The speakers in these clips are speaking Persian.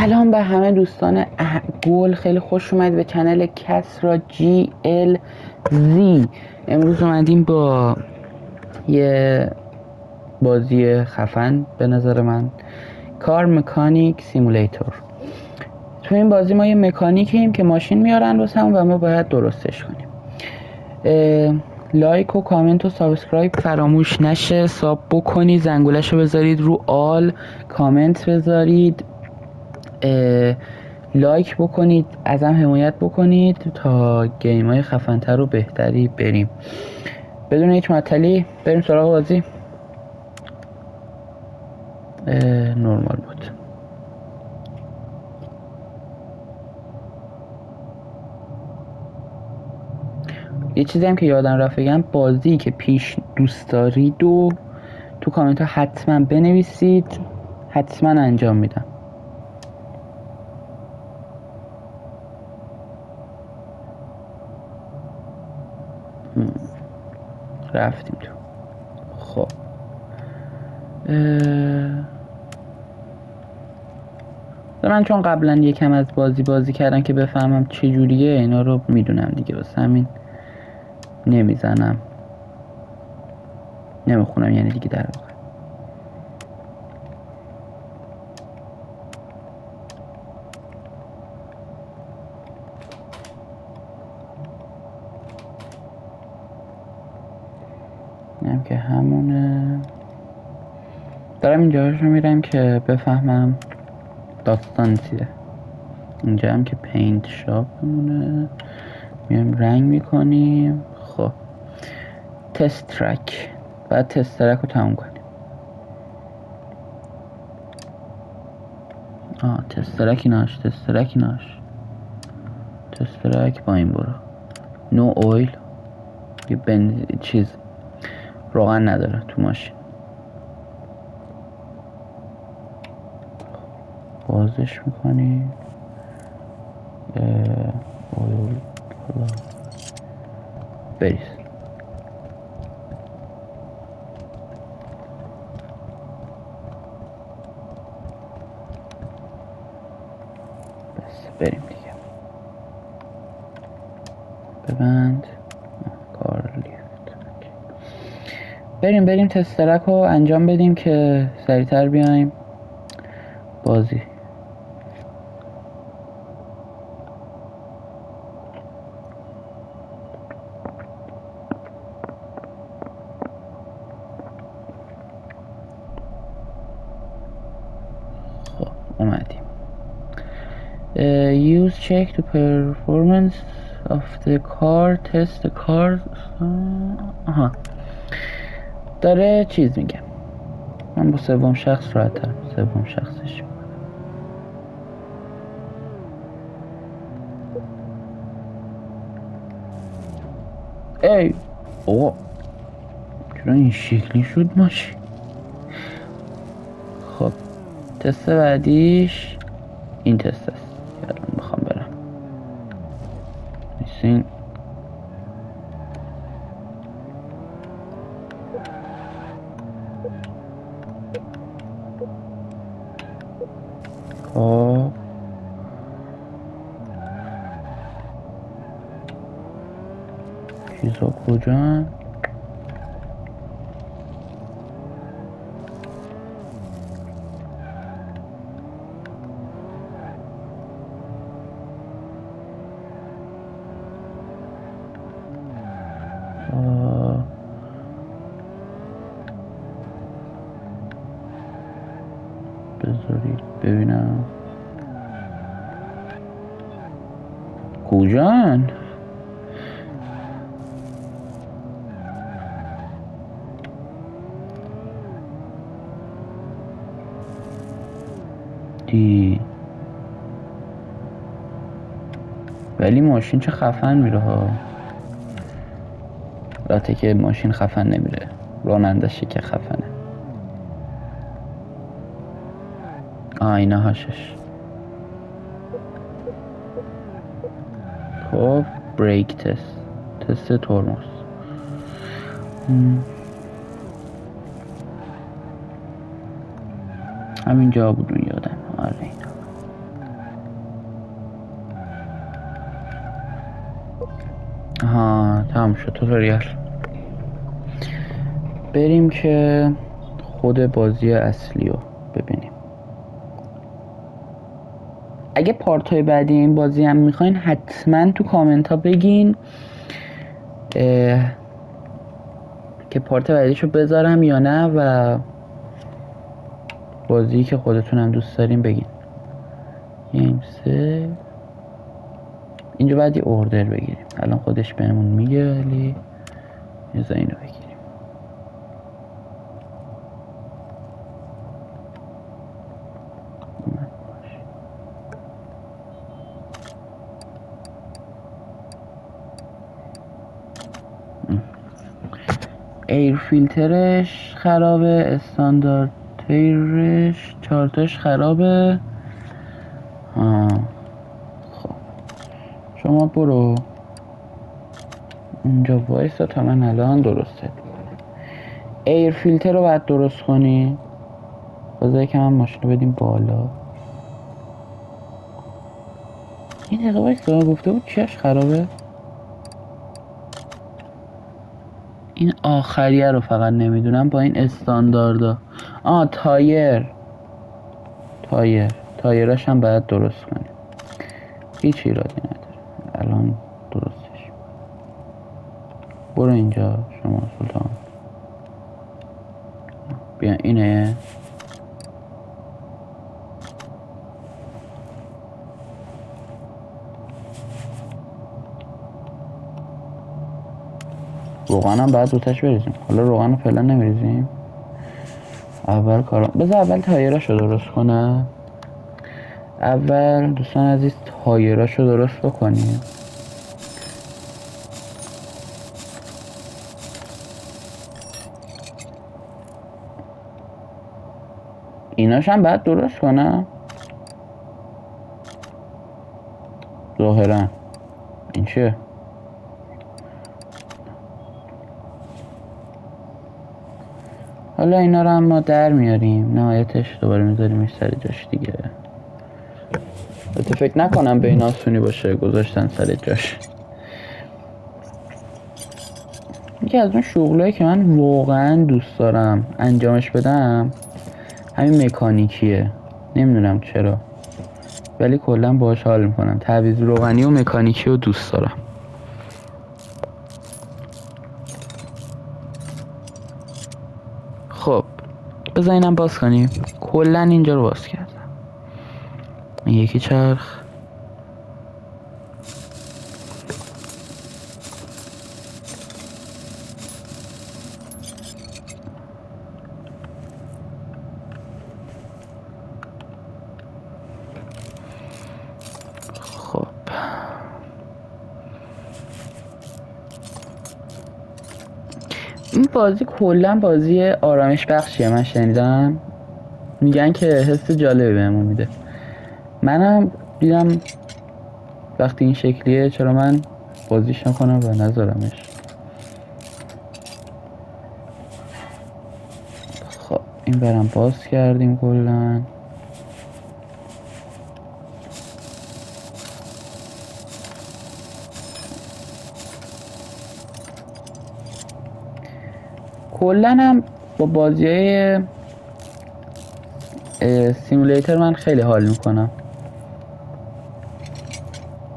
سلام به همه دوستان گل، خیلی خوش اومد به چنل کسرا GLZ. امروز اومدیم با یه بازی خفن به نظر من، کار مکانیک سیمولیتور. تو این بازی ما یه مکانیکیم که ماشین میارن واسمون و ما باید درستش کنیم. لایک و کامنت و سابسکرایب فراموش نشه، ساب بکنید، زنگولش رو بذارید رو آل، کامنت بذارید، لایک بکنید، ازم حمایت بکنید تا گیم های خفن‌تر و بهتری بریم. بدون هیچ معطلی بریم سراغ بازی. نورمال بود. یه چیزی هم که یادم رفت بگم، بازی که پیش دوست دارید و تو کامنت ها حتما بنویسید، حتما انجام میدم. رفتیم تو. خب من چون قبلا یکم از بازی کردم که بفهمم چه جوریه، اینا رو میدونم دیگه، واسه همین نمیزنم، نمیخونم یعنی دیگه. در واقع اینم که همونه. دارم اینجا رو میرم که بفهمم داستان چیه. اینجا هم که پینت شاپمونه، میایم رنگ میکنیم. خب تست ترک، بعد تست ترک رو تموم کنیم. تست ترک تست ترک با این برو. نو اویل، یه چیز روغن نداره تو ماشین. بازش میکنی اویل بریز. بس بریم دیگه. ببند کار لیفت. بریم تست ترک رو انجام بدیم که سریعتر بیایم بازی. خب اومدیم. use check the performance of the car, test the car. داره چیز میگه. من با سوم شخص راحت‌ترم، سوم شخصش. ای چرا این شکلی شد ماشین؟ خب تست بعدیش این تست است که الان میخوام برم. نیستین. خب چیزا کجا؟ بذارید ببینم کجان. ولی ماشین چه خفن میره ها. البته که ماشین خفن نمیره، رانندشه که خفنه. اینه هاشش. خب بریک تست ترمز. همینجا بود اون یادم. آره اینا. ها تمام شد توتوریال. بریم که خود بازی اصلی رو ببینیم. اگه پارت های بعدی این بازی هم میخواین حتما تو کامنت ها بگین که پارت بعدیشو بذارم یا نه، و بازی که خودتونم دوست دارین بگین. گیم سه اینجا بعدی اوردر بگیریم. الان خودش بهمون میگه ولی بذار اینو بگیریم. ایر فیلترش خرابه، استاندارد تیرش چارتش خرابه. خب شما برو اونجا وایسا تا من الان درسته. ایر فیلتر رو باید درست کنی. بذاری که من ماشین رو بدیم بالا. این دقیقه وایسا گفته بود چیش خرابه. این آخریه رو فقط نمیدونم با این استانداردا. تایراش هم باید درست کنیم. هیچ ایرادی نداره. الان درستش. برو اینجا شما سلطان. بیا اینه. روغن هم باید دوتش بریزیم. حالا روغن رو فعلا نمیریزیم. اول کارم بذار اول تایراشو درست کنم. اول دوستان عزیز تایراشو درست بکنیم. ایناش هم باید درست کنم ظاهرا. این چیه؟ حالا اینا رو هم ما در میاریم. نهایتش دوباره میذاریمش سر جاش دیگه. البته فکر نکنم به این آسونی باشه گذاشتن سر جاش. یکی از اون شغلایی که من واقعا دوست دارم انجامش بدم همین مکانیکیه. نمیدونم چرا ولی کلا باهاش حال میکنم. تعویض روغنی و مکانیکی رو دوست دارم. خب بذار اینم باز کنیم. کلا اینجا رو باز کردم. این یکی چرخ. خب این بازی کلا بازی آرامش بخشیه. من شنیدم میگن که حس جالبی بهمون میده. منم دیدم وقتی این شکلیه چرا من بازیش نکنم و نذارمش. خب این برم باز کردیم کلا. کلا هم با بازیای سیمولیتر من خیلی حال میکنم.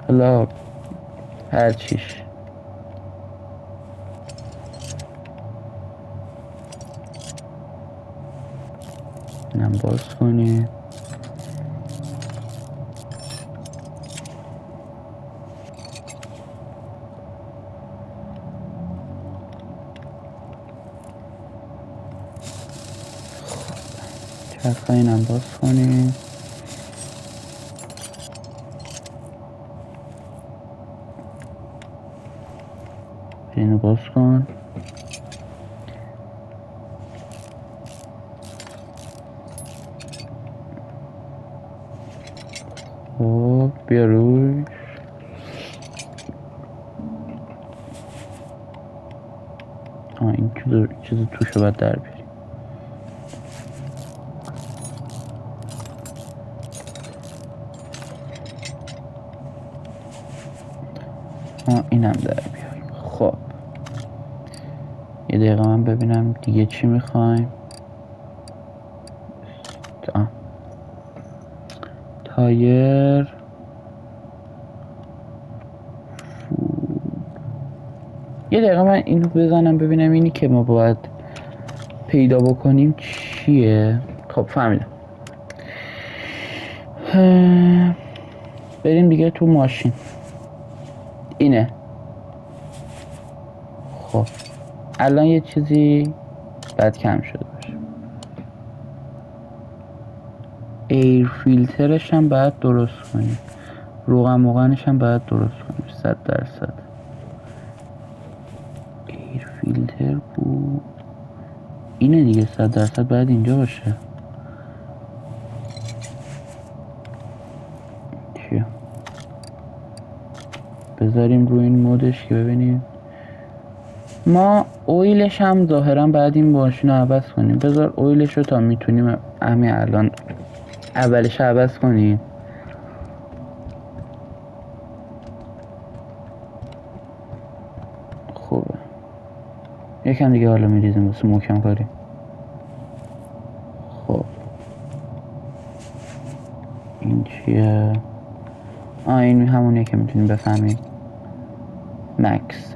حالا هر چیش. اینم باز کنیم. چرخه اینم باز کنیم. اینو باز کن. خب بیا روش. این چیز توشو باید در بیاریم. اینم در بیاریم. یه دقیقه من ببینم دیگه چی میخوایم. تایر یه دقیقه من اینو بزنم ببینم اینی که ما باید پیدا بکنیم چیه. خب فهمیدم. بریم دیگه تو ماشین. اینه. خب الان یه چیزی باید کم شده باشه. ایر فیلترش هم باید درست کنیم. روغن موغنش هم باید درست کنیم 100%. ایر فیلتر بود اینه دیگه 100% باید اینجا باشه. چیه؟ بذاریم روی این مودش که ببینیم. ما اویلش هم ظاهرا باید این ماشین رو عوض کنیم. بذار اویلش رو تا میتونیم همین الان اولش عوض کنیم. خوبه. یکم دیگه حالا میریزیم واسه محکم کاری. خب این چیه؟ این همونیه که میتونیم بفهمیم. مکس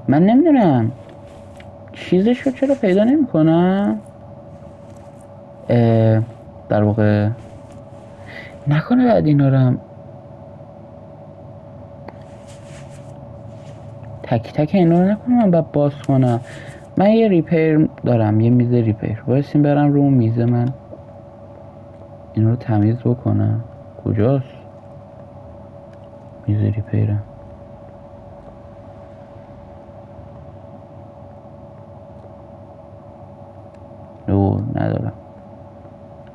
من نمیدونم چیزشو چرا پیدا نمیکنم. در واقع نکنه بعد اینا رو هم تک تک اینا رو نکنم من باید باز کنم. من یه ریپیر دارم، یه میز ریپیر. وایسیم برم رو اون میزه من اینا رو تمیز بکنم. کجاست میز ریپیرم؟ ندارم.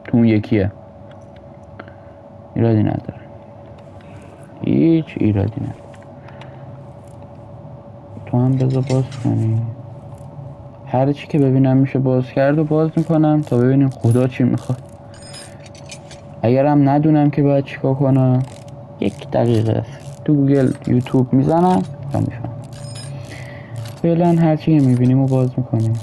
تو اون یکیه. ایرادی نداره. هیچ ایرادی نداره. تو هم بذار باز کنی. هر چی که ببینم میشه باز کرد و باز میکنم تا ببینیم خدا چی میخواد. اگرم ندونم که باید چیکار کنم 1 دقیقه است تو گوگل یوتیوب میزنم تا میفهم. فعلا هر چی میبینیم و باز میکنیم.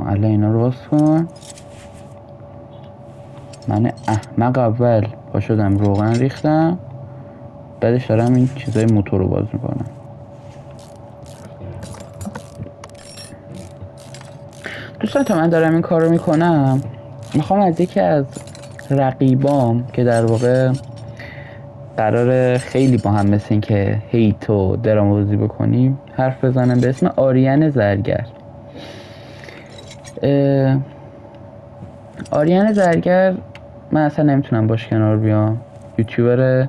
الان اینا رو باز کن. من احمق اول پا شدم روغن ریختم، بعدش دارم این چیزای موتور رو باز میکنم. دوستان تا من دارم این کار رو میکنم میخوام از یکی از رقیبام که در واقع قرار خیلی با هم مثل این که هیت و دراموزی بکنیم حرف بزنم به اسم آریان زرگر. آریان زرگر من اصلا نمیتونم باش کنار بیام. یوتیوبر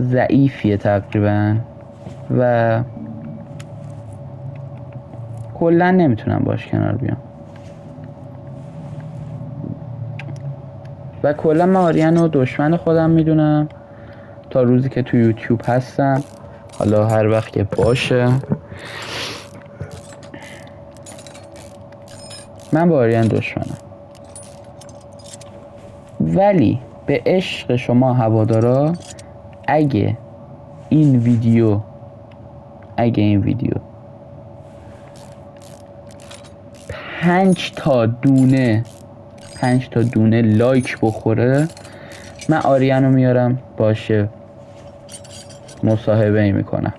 ضعیفیه تقریبا و کلا نمیتونم باش کنار بیام و کلا من آریان رو دشمن خودم میدونم تا روزی که تو یوتیوب هستم. حالا هر وقت که باشه من با آریان دشمنم. ولی به عشق شما هوادارا اگه این ویدیو 5 تا دونه لایک بخوره من آریان رو میارم باشه مصاحبه میکنم.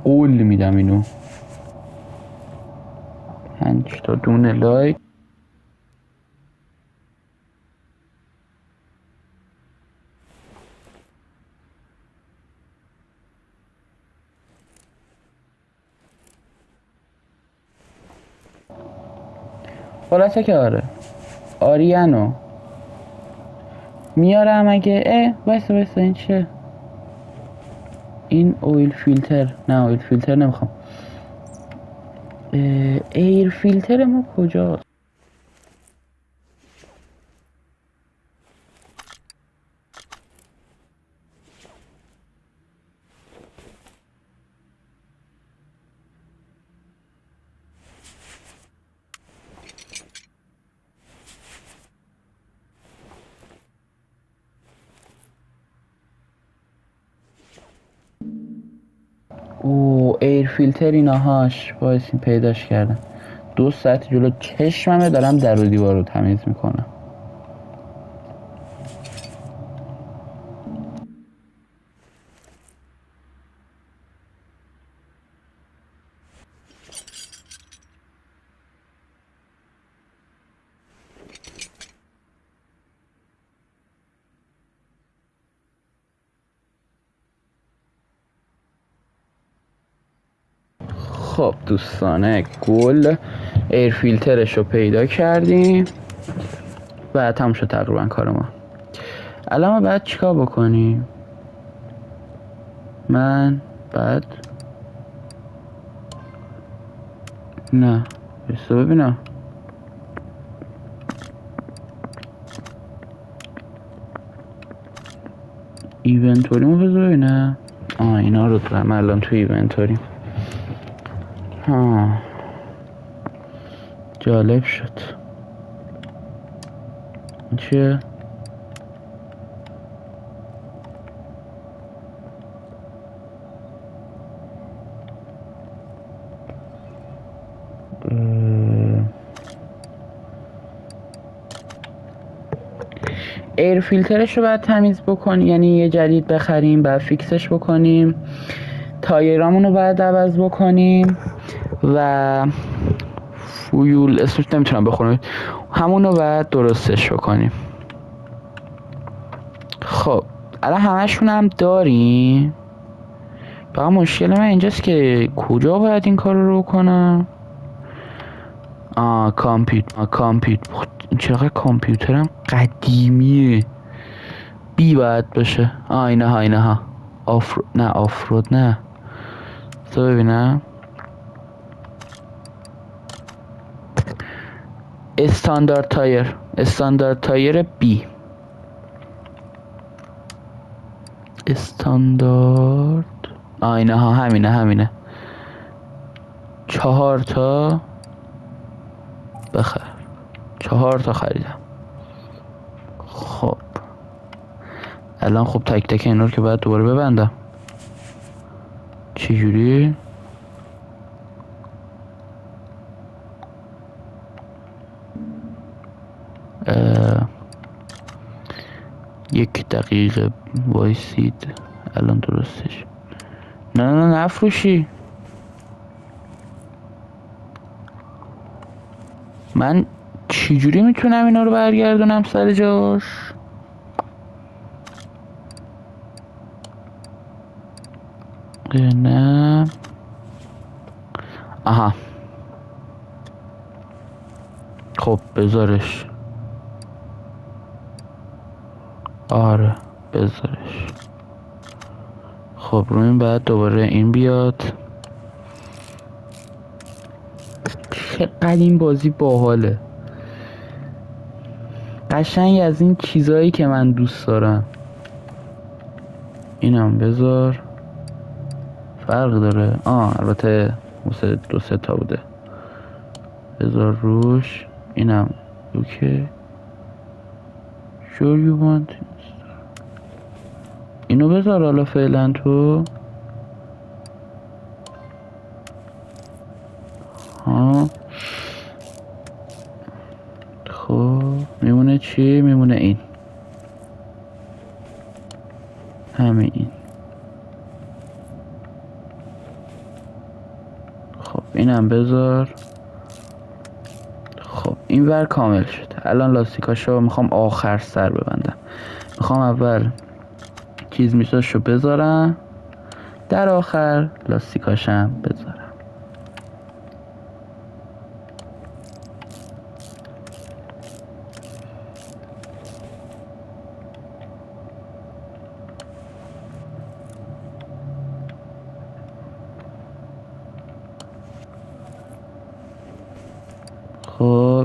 قول میدم اینو. 5 تا دونه لایک. خلاصه که آره آریانو میارم. اگه وایسا این چیه؟ این اویل فیلتر. نه اویل فیلتر نمیخوام. ایر فیلتر ما کجاست؟ او ایر فیلتر ایناهاش وایسین پیداش کردم. 2 ساعت جلو چشممه دارم در و دیوار رو تمیز میکنم. خب دوستانه گل ایر فیلترش رو پیدا کردیم و تموم شد تقریبا کار ما. الان ما باید چیکار بکنیم؟ من بعد نه بسته ببینم ایونتوریمو بذار ببینم. اینا رو دارم الان تو ایونتوریم. جالب شد. این چیه؟ ایر فیلترش رو باید تمیز بکنیم، یعنی یه جدید بخریم، باید فیکسش بکنیم. تایرامون رو باید عوض بکنیم و فیول اسمش نمیتونم بخونم، همون رو باید درستش بکنیم. خب الان همشون هم داریم. فقط مشکل من اینجاست که کجا باید این کار رو کنم. کامپیوتر چقدر کامپیوترم قدیمیه. بی باید باشه. اینها آفرود نه تو ببینم. استاندارد تایر بی. استاندارد اینها همینه 4 تا بخر. 4 تا خریدم. خب الان خب تک تک اینا رو که باید دوباره ببندم. چجوری؟ یک دقیقه وایسید الان درستش. نه نفروشی. من چجوری میتونم اینا رو برگردونم سر جاش؟ نه آها خب بذارش. آره بذارش. خب رو این بعد دوباره این بیاد. چقدر این بازی باحاله، قشنگ از این چیزایی که من دوست دارم. اینم بذار. فرق داره البته 2-3 تا بوده. بذار روش. اینم اوکی. sure you want اینو بذار حالا فعلا تو. خب میمونه چی؟ میمونه این. همین این. خب اینم بذار. خب این ور کامل شد. الان لاستیکاشو میخوام آخر سر ببندم. میخوام اول چیز میساشو بذارم، در آخر لاستیکاشم بذارم.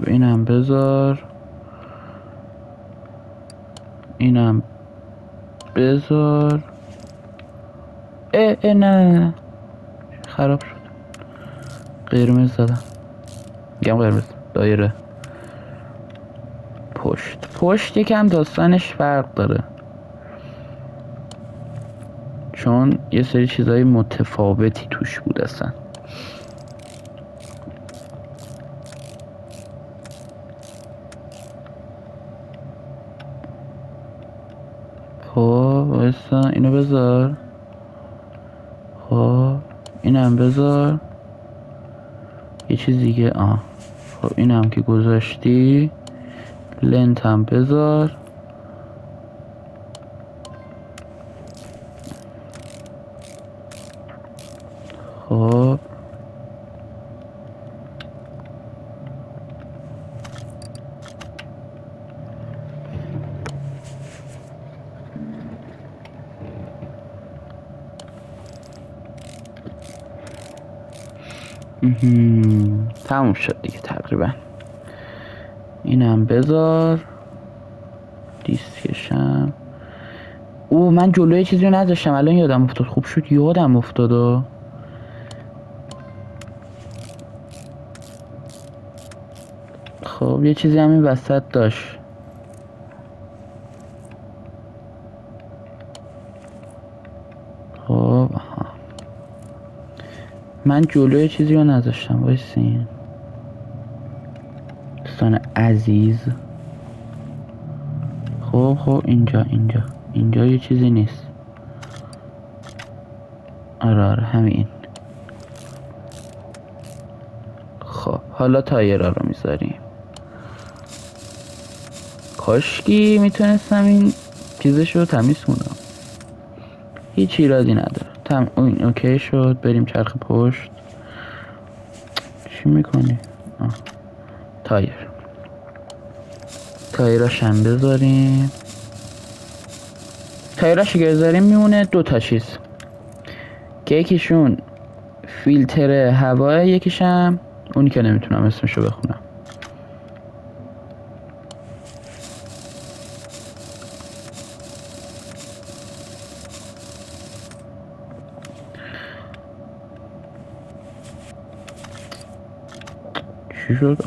خب اینم بذار، اینم بذار. نه خراب شد. قرمز زدم، میگم قرمز دایره. پشت یکم داستانش فرق داره، چون یه سری چیزای متفاوتی توش بود اصلا. خب وایسا اینو بذار. خب اینم بذار. یه چیز دیگه خب اینم که گذاشتی، لنت هم بذار. خب تموم شد دیگه تقریبا. اینم بذار. دیسکشم. من جلوی چیزی رو نذاشتم، الان یادم افتاد. خوب شد یادم افتاد. خب یه چیزی همین وسط داشت. خب من جلوی چیزی رو نذاشتم. وایسین دوستان عزیز. خب اینجا یه چیزی نیست. آره همین. خب حالا تایرها رو میذاریم. کاشکی میتونستم این چیزش رو تمیز کنم. هیچ ایرادی نداره. این اوکی شد. بریم چرخ پشت. چی میکنی؟ تایراش هم بذاریم. تایراش که بذاریم میمونه 2 تا چیز که یکیشون فیلتر هواه، یکیشم اونی که نمیتونم اسمشو بخونم. چی شد؟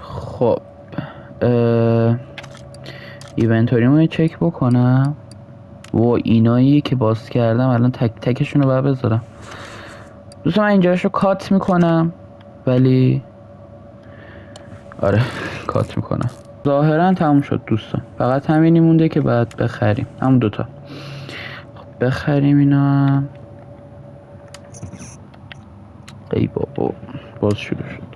خب ایونتوریمو چک بکنم. اینایی که باز کردم الان تک تکشون رو باید بذارم. دوستان من اینجاشو کات میکنم، ولی آره کات میکنم. ظاهرا تموم شد دوستان. فقط همینی مونده که باید بخریم، همون 2 تا. خب بخریم اینا. ای بابا باز شروع شد.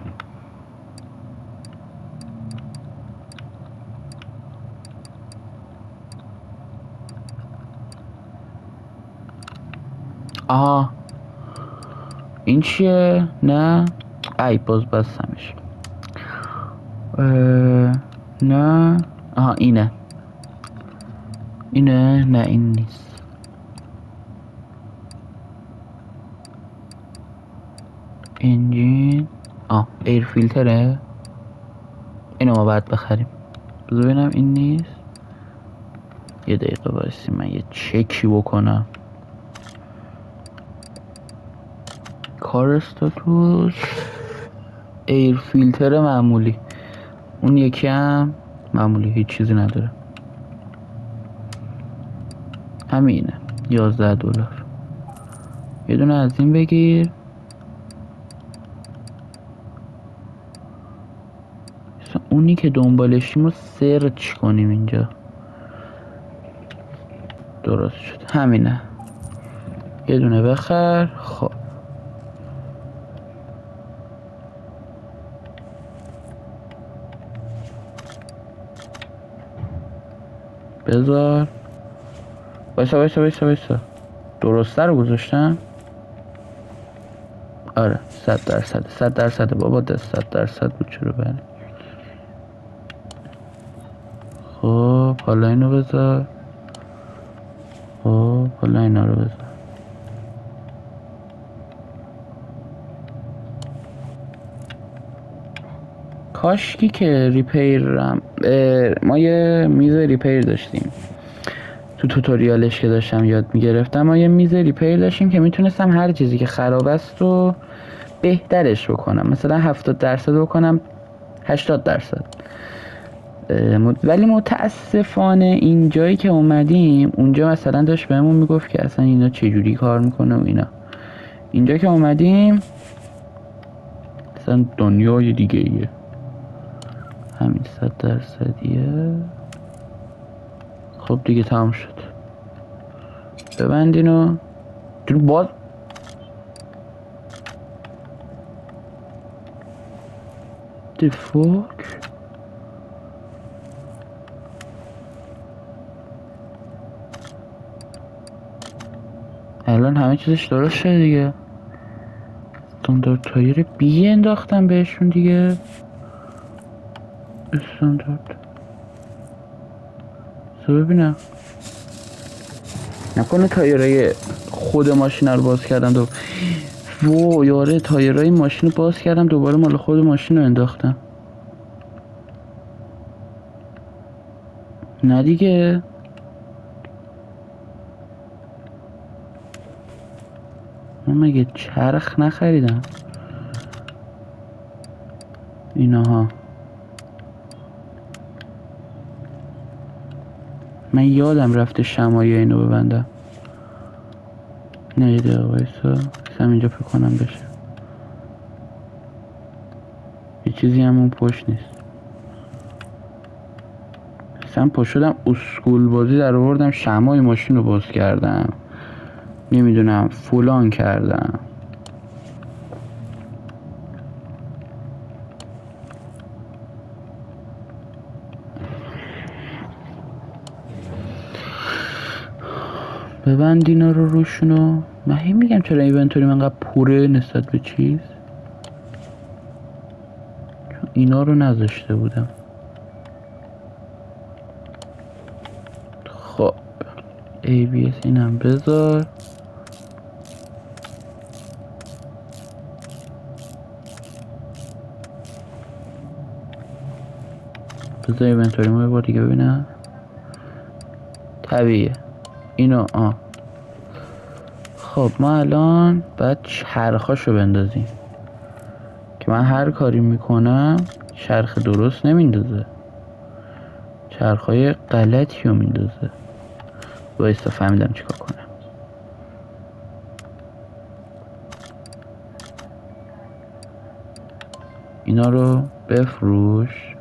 این چیه؟ نه باز بستمش. نه اینه نه این نیست. انجین ایر فیلتره. اینو ما باید بخریم. بذار ببینم این نیست. یه دقیقه وایسی من یه چکی بکنم. کار استاتوس ایر فیلتر معمولی. اون یکی هم معمولی، هیچ چیزی نداره. همینه $11. یه دونه از این بگیر. اونی که دنبالشیم رو سرچ کنیم اینجا. درست شد همینه. یه دونه بخر. خب بذار. وایسا درسته رو گذاشتم. آره 100% بابا 100% بود. چرا بله. خب حالا اینو بذار. خب حالا اینا رو بذار. کاشکی که ریپیرم ما یه میز ریپیر داشتیم تو توتوریالش که داشتم یاد میگرفتم. ما یه میز ریپیر داشتیم که میتونستم هر چیزی که خراب است رو بهترش بکنم، مثلا 70% بکنم 80%. ولی متاسفانه این جایی که اومدیم اونجا مثلا داشت بهمون میگفت که اصلا اینا چجوری کار میکنه و اینا. اینجا که اومدیم اصلا دنیای دیگه ایه. همین 100%. خب دیگه تمام شد. ببند اینو. باز The fuck؟ الان همه چیزش درست شده دیگه. استاندارد تایر بی انداختم بهشون دیگه. استاندارد ببینم نکنه تایرهای خود ماشین رو باز کردم وای آره تایرهای ماشین رو باز کردم دوباره مال خود ماشین رو انداختم. نه دیگه من مگه چرخ نخریدم اینها؟ من یادم رفته شمایه اینو ببندم. نه یه دقیقه وایسا اینجا فکر کنم بشه. یه چیزی هم اون پشت نیست. اصلا پا شدم اسکول بازی در آوردم شمای ماشین رو باز کردم، نمیدونم فلان کردم. ببند اینا رو روشونو. من هی میگم چرا اینونتوری من انقدر پوره نسبت به چیز، چون اینا رو نذاشته بودم. خب ABS اینم بذار. بذار اینونتوری ما یه بار دیگه ببینم. طبیعیه اینو خب ما الان باید چرخاشو بندازیم که من هر کاری میکنم چرخ درست نمیندازه، چرخای غلطی رو میندازه. بایستا فهمیدم چیکار کنم. اینا رو بفروش.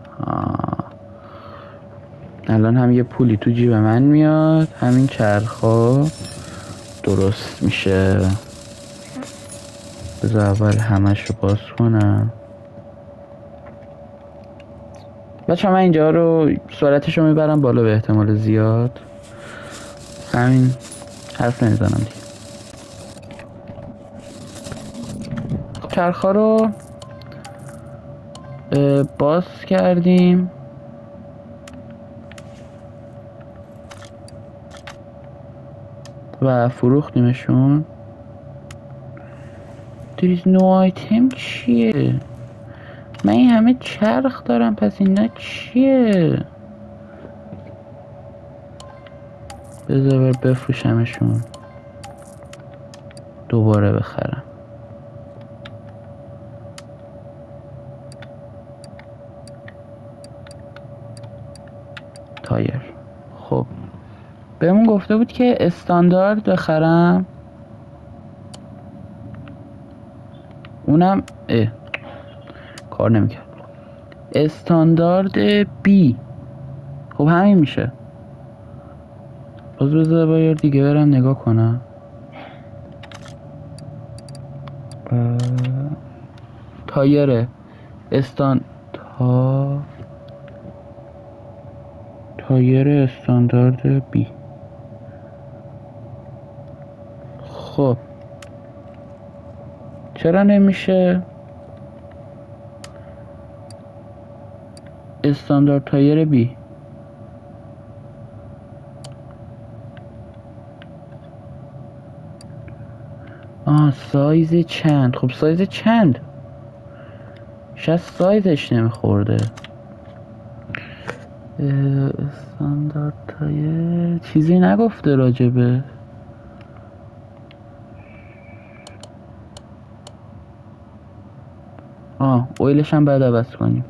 الان هم یه پولی تو جیب من میاد، همین چرخا درست میشه. بذار اول همش رو باز کنم. بچه من اینجا رو سرعتش رو میبرم بالا به احتمال زیاد، همین حرف نمیزنم دیگه. چرخا رو باز کردیم. و فروختیمشون. There is no item چیه؟ من این همه چرخ دارم پس اینا چیه؟ بذار بفروشمشون دوباره بخرم. تایر. خب بهمون گفته بود که استاندارد بخرم، اونم کار نمیکرد. استاندارد بی. خب همین میشه. باز بذار باید دیگه برم نگاه کنم. تایر تایر استاندارد بی. خب چرا نمیشه استاندارد تایر بی؟ سایز چند؟ خب سایز چند؟ شاید سایزش نمیخورده. استاندارد تایر چیزی نگفته راجبه. اویلش هم باید عوض کنیم.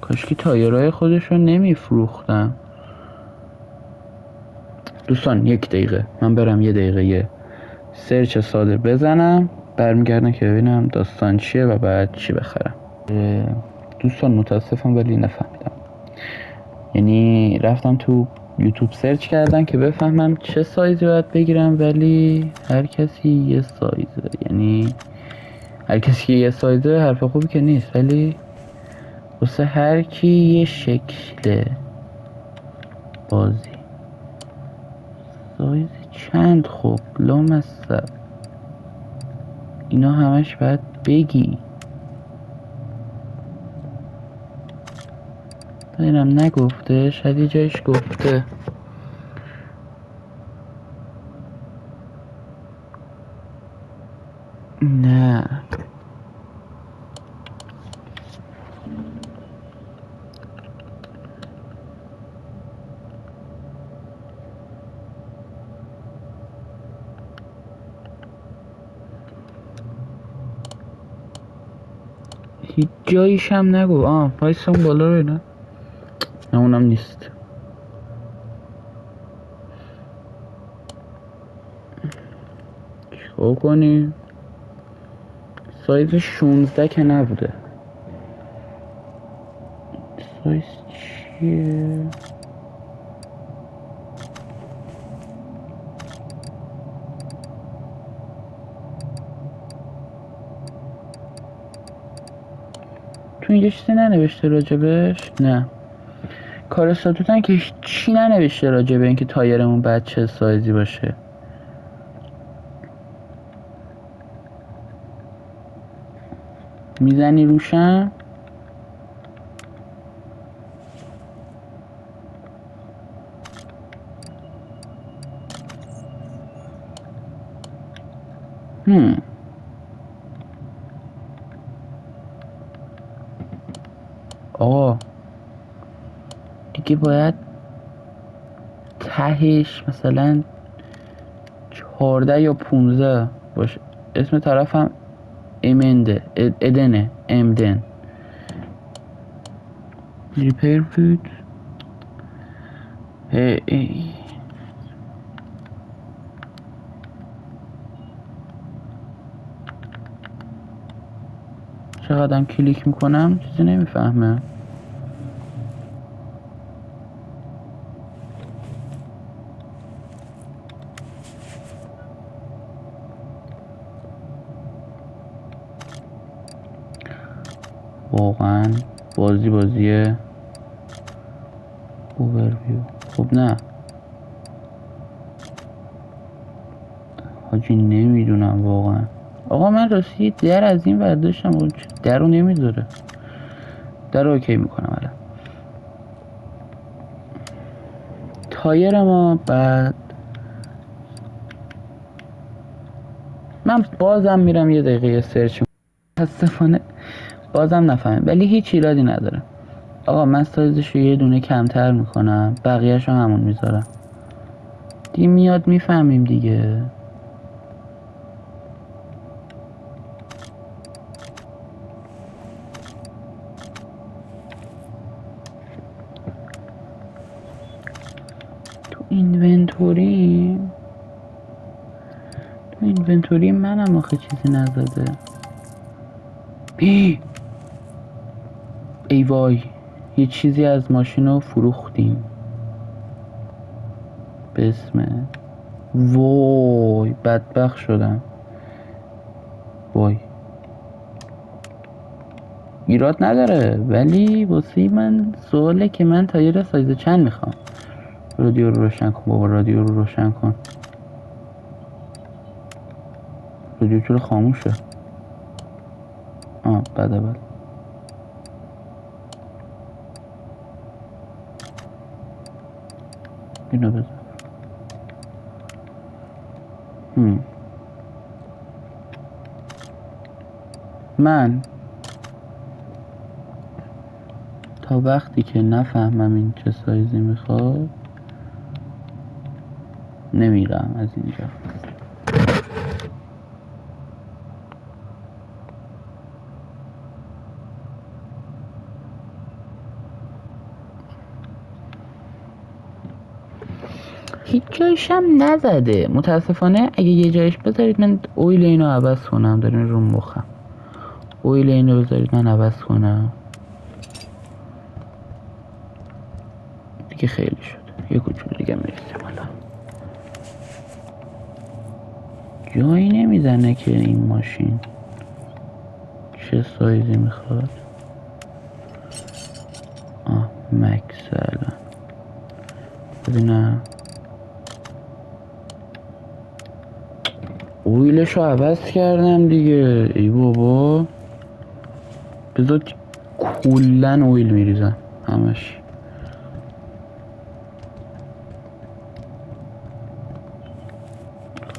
کاشکی تایرهای خودشون نمیفروختن. دوستان 1 دقیقه من برم 1 دقیقه یه سرچ ساده بزنم، برمیگردم که ببینم داستان چیه و بعد چی بخرم. دوستان متاسفم ولی نفهمیدم. یعنی رفتم تو یوتیوب سرچ کردم که بفهمم چه سایزی باید بگیرم، ولی هر کسی یه سایزه. یعنی هر کسی یه سایزه حرف خوبی که نیست، ولی واسه هر کی یه شکل بازی. سایز چند؟ خب لامصب اینا همش باید بگی. ببینم نگفته، شاید یه جایش گفته. نه هیچ جاییش هم نگو. وایسا اون بالا رو نه اونم نیست. چیکار کنی؟ سایز 16 که نبوده. سایز چیه؟ تو اینجا چیزی ننوشته راجبش؟ نه کار استاتوتن که چی ننوشته راجبه اینکه تایرمون بعد چه سایزی باشه. میزنی روشن؟ آقا دیگه باید تهش مثلا 14 یا 15 باشه. اسم طرفم امدن ریپیر بود. چقدرم کلیک میکنم چیزی نمیفهمه. واقعا بازیه اوورویو. خب نه حاجی نمیدونم واقعا. آقا من راستی در از این برداشتم در رو نمیذاره. در رو اوکی میکنم الان. تایر ما بعد من بازم میرم 1 دقیقه سرچ متاسفانه بازم نفهمم، ولی هیچ ایرادی نداره. آقا من سایزشو یه دونه کمتر میکنم، بقیهشو همون میذارم دیگه. میاد میفهمیم دیگه. تو اینونتوری منم آخه چیزی نزده. ای وای یه چیزی از ماشینو فروختیم به اسم وای بدبخت شدم. وای ایراد نداره، ولی واسه من سواله که من تایر سایز چند میخوام. رادیو رو روشن کن بابا، رادیو رو روشن کن. رادیو چرا خاموشه؟ بده اینو بذار. من تا وقتی که نفهمم این چه سایزی میخواد نمیرم از اینجا. هیچ جایش هم نزده متاسفانه. اگه یه جایش بذارید من اویل اینو عوض کنم. دارین رو مخم. اویل اینو بذارید من عوض کنم دیگه. خیلی شد. یه کوچولو دیگه میرسیم. حالا جایی نمیزنه که این ماشین چه سایزی میخواد. مکس الان ببینم. اویلشو عوض کردم دیگه. ای بابا بذار کلن اویل میریزم همش.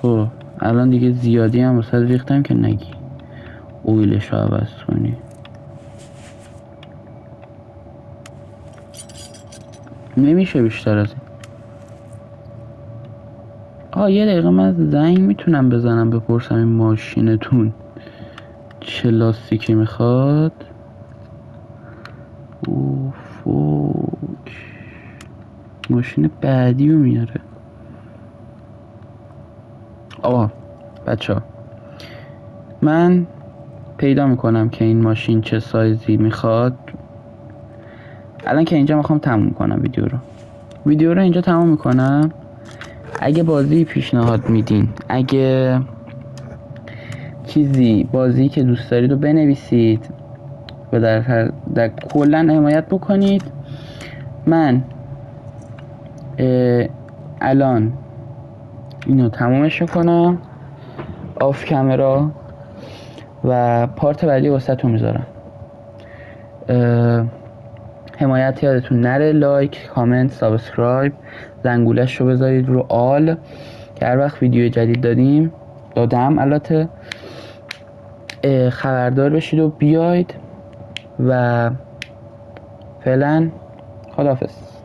خب الان دیگه زیادی هم واسه ریختم که نگی اویلشو عوض کنی. نمیشه بیشتر از این. یه دقیقه من زنگ میتونم بزنم بپرسم این ماشینتون چه لاستیکی میخواد. فوک ماشین بعدی رو میاره. بچه ها من پیدا میکنم که این ماشین چه سایزی میخواد. الان که اینجا میخوام تموم کنم ویدیو رو اینجا تموم میکنم. اگه بازی پیشنهاد میدین، اگه چیزی بازی که دوست دارید رو بنویسید و در کلا حمایت بکنید. من الان اینو تمومش کنم آف کامرا و پارت بعدی واسهتون میذارم. حمایت یادتون نره. لایک، کامنت، سابسکرایب، زنگولش رو بذارید رو آل که هر وقت ویدیو جدید دادم البته خبردار بشید و بیاید. و فعلا خداحافظ.